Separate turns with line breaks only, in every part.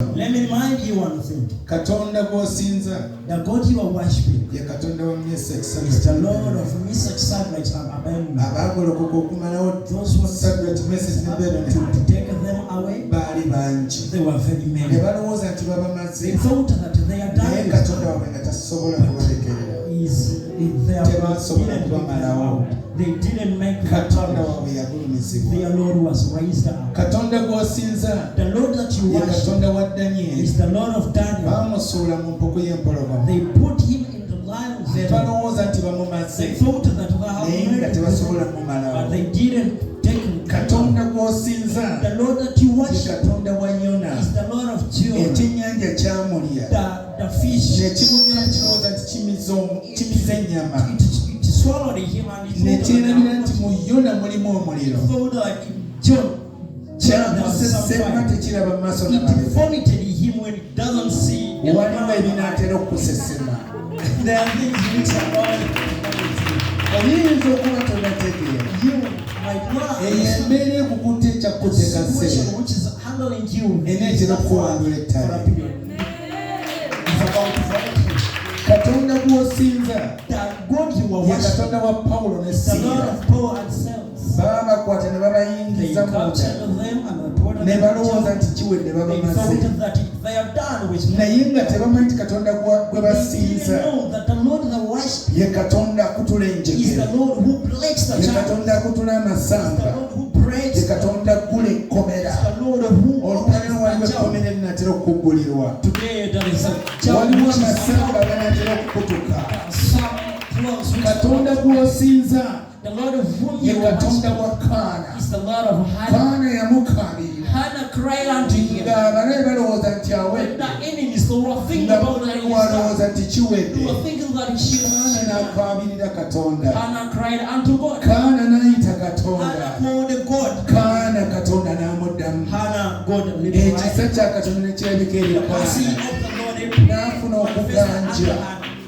Let me remind you one thing.
Katonda gwosinza.
The God you are worshiping
Ye Katonda wa Meshach
is the Lord of Meshach, Shadrach, and Abednego.
Abagolokoka okumalawo
Those who
Shadrach, Meshach ne Abednego
to take them away,
baali bangi.
they were very
Ne
many.
balowooza nti babamaze.
They thought that they are
Naye
dying.
Katonda waabwe nga tasobola kubalekerera.
They didn't make
Katonda waabwe yagulumizibwa.
their Lord was raised up.
Katonda gw'osinza
The Lord that you
ye
worship
Katonda wa Danyeri.
is the Lord of Daniel.
Baamusuula mu mpuku y'empologoma.
They put him in the lion's
Ne
den.
balowooza nti bamumaze.
They thought that they
Naye nga
had
tebasobola
but
kumumalawo.
they didn't take him.
Katonda gw'osinza
The Lord that you
ye
worship
Katonda wa Yona.
is the Lord of Jonah.
Ekyennyanja kyamulya.
The fish,
Ne kimumira kirowooza nti kimize ennyama.
it swallowed him and
Ne
it
kyerabira nti mu Yona mulimu omuliro.
thought that John
Kyamusesema tekiraba mu maaso
it
n'amabega.
vomited him when it doesn't see.
Waliwo ebinaatera okukusesema.
There are things which are all
Oyinza okuba tonategeera.
you might not
Eyo
understand.
embeera ekukutte ekyakuteeka ssere.
Situation which is handling you
Eneetera okukuwangula
for
ettale.
a period. It's about to vomit you.
Katonda gw'osinza
The God you are
ye
worshiping,
Katonda wa Pawulo ne
the Lord
Siira.
of Paul and Silas.
Babakwata ne
They
babayingiza munda.
captured them and reported
Ne
them.
balowooza nti kiwedde
They
babamaze.
thought that they are done with me.
Naye nga tebamanyi nti Katonda gwe
They
basinza
didn't know that the Lord that worship
ye Katonda akutula
is
enjegere.
the Lord who breaks the
Ye
chains.
Katonda akutula
The
amasamba.
Lord who breaks
Ye
the
Katonda akula ekkomera.
Lord who
Olukalala waliwo
opens the
ekkomera
chains.
erinatera okuggulirwa.
Today there is a chain
Waliwo
which is
amasamba aganatera okukutuka.
some clothes which
Katonda gw'osinza
the Lord of whom
ye
you
Katonda
worship
wa Kaana.
is the Lord of Hannah.
Kaana yamukaabirira.
Hannah cried unto him.
Ng'abalabe balowooza nti
When
awedde.
the enemies were thinking
Nga
about that,
balowooza nti
they
kiwedde.
were thinking that she
Kaana n'akaabirira Katonda.
Hannah cried unto God.
Kaana n'ayita
Hannah
Katonda.
called God.
Kaana Katonda n'amuddamu.
Hannah, God
Ekisa kya Katonda ne kirabika eri
the mercy
Kaana.
of the Lord
N'afuna okuganja.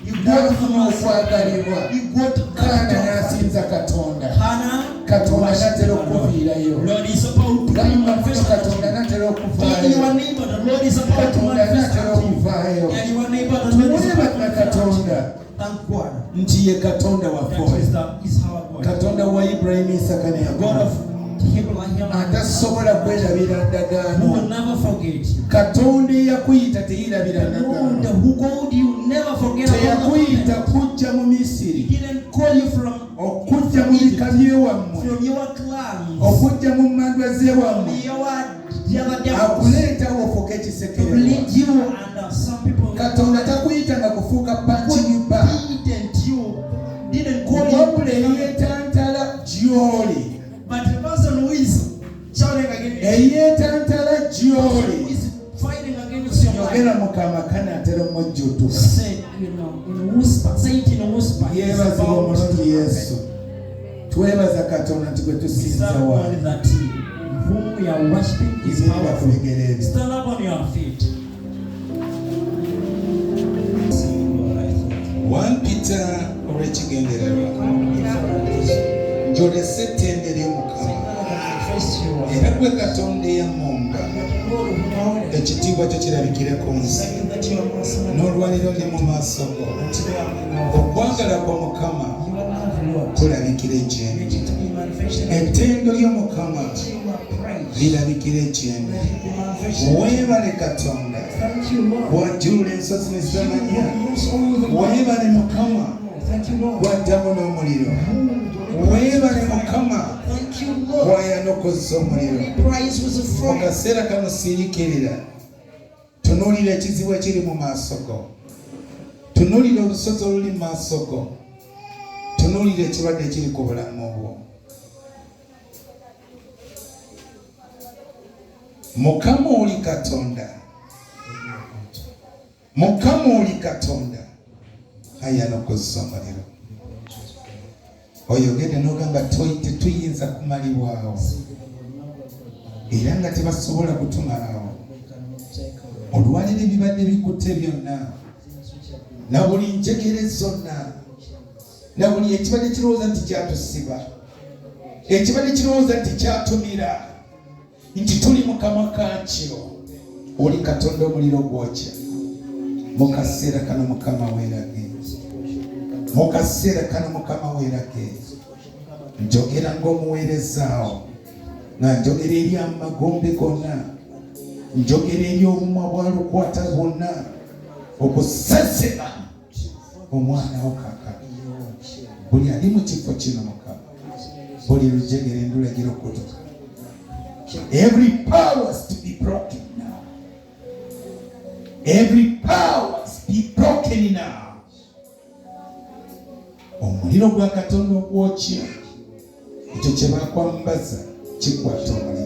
You got
N'afuna
from
okwagalibwa.
You got
Kaana n'asinza Katonda.
Hannah,
Katonda n'atera okuviirayo.
Lord is about to
Gamba
manifest.
Katonda n'atera
Tell your
okuvaayo.
neighbor the Lord is about to
Katonda
manifest
n'atera
unto you.
okuvaayo.
Tell your neighbor the Lord is about to
Tumwebaka
manifest unto you.
Katonda
Thank God.
nti ye Katonda
That
waffe.
is our God.
Katonda wa Ibulayimu, Isaaka ne
The God
Yakobo.
of Abraham
Atasobola kwerabira
who will
ndagaano.
never forget you.
Katonda eyakuyita teyirabira
The Lord
ndagaano.
who called you never forget about the
Teyakuyita
covenant.
kujja mu
He
Misiri.
didn't call you from
Okujja mu bika by'ewammwe.
your clans.
Okujja mu mmandwa z'ewammwe.
The other devils.
Akuleetawo ofuuke
To
ekisekererwa.
lead you and some people
Katonda takuyita nga kufuuka punching bag.
didn't call you.
Wabula eyeetantala gy'oli.
But the person who is shouting against you,
Eyeetantala
who
gy'oli.
is fighting against your life,
Yogera Mukama kanatera omujjuutuka.
say, in whisper, say it in a whisper. It's
Yeebazibwa
about
omulungi Yesu. Twebaza Katonda nti gwe tusinza
someone
waali.
that whom we are worshiping is
Yimirira ku
powerful.
bigere byo.
Stand up on your feet.
1 Peter olw'ekigendererwa. Njolese ettendera Mukama. Era gwe Katonda eyammunga. Ekitiibwa kyo kirabikire ku nsi. N'olwaliro ndi mu maaso go. Okwagala kwa Mukama kulabikire gye ndi. Ettendo ly'Omukama lirabikire gye ndi. Weebale Katonda. Bw'ajjula ensozi ne zitamanya. Weebale Mukama. Bw'addamu n'omuliro. Weebale Mukama. Bw'ayanokozza omuliro. Mu kaseera kano siriikirira. Tunuulira ekizibu ekiri mu maaso go. Tunuulira olusozi oluli mu maaso go. Tunuulira ekirwadde ekiri ku bulamu bwo. Mukama oli Katonda. Mukama oli Katonda. Ayanokozza omuliro. Oyogedde n'ogamba tetuyinza kumalibwawo. Era nga tebasobola kutumalawo. Olwaliro ebibadde bikutte byonna. Na buli njegere zonna. Na buli ekibadde kirowooza nti kyatusiba. Ekibadde kirowooza nti kyatumira. Nti tuli mu kamwa kaakyo. oli Katonda omuliro gwokya mu kaseera kano Mukama weerage. Mu kaseera kano Mukama weerage. Njogera ng'omuweerezaawo nga njogera eri amagombe gonna, njogera eri obumwa bwalukwata bwonna okusesema omwana wo kaakano. Buli ali mu kifo kino Mukama, buli lujegere ndulagiro okutuka. Every power is to be broken now. Every power is be broken now. Omuliro gwa Katonda ogwokya ekyo kye bakwambaza kikwata omuliro.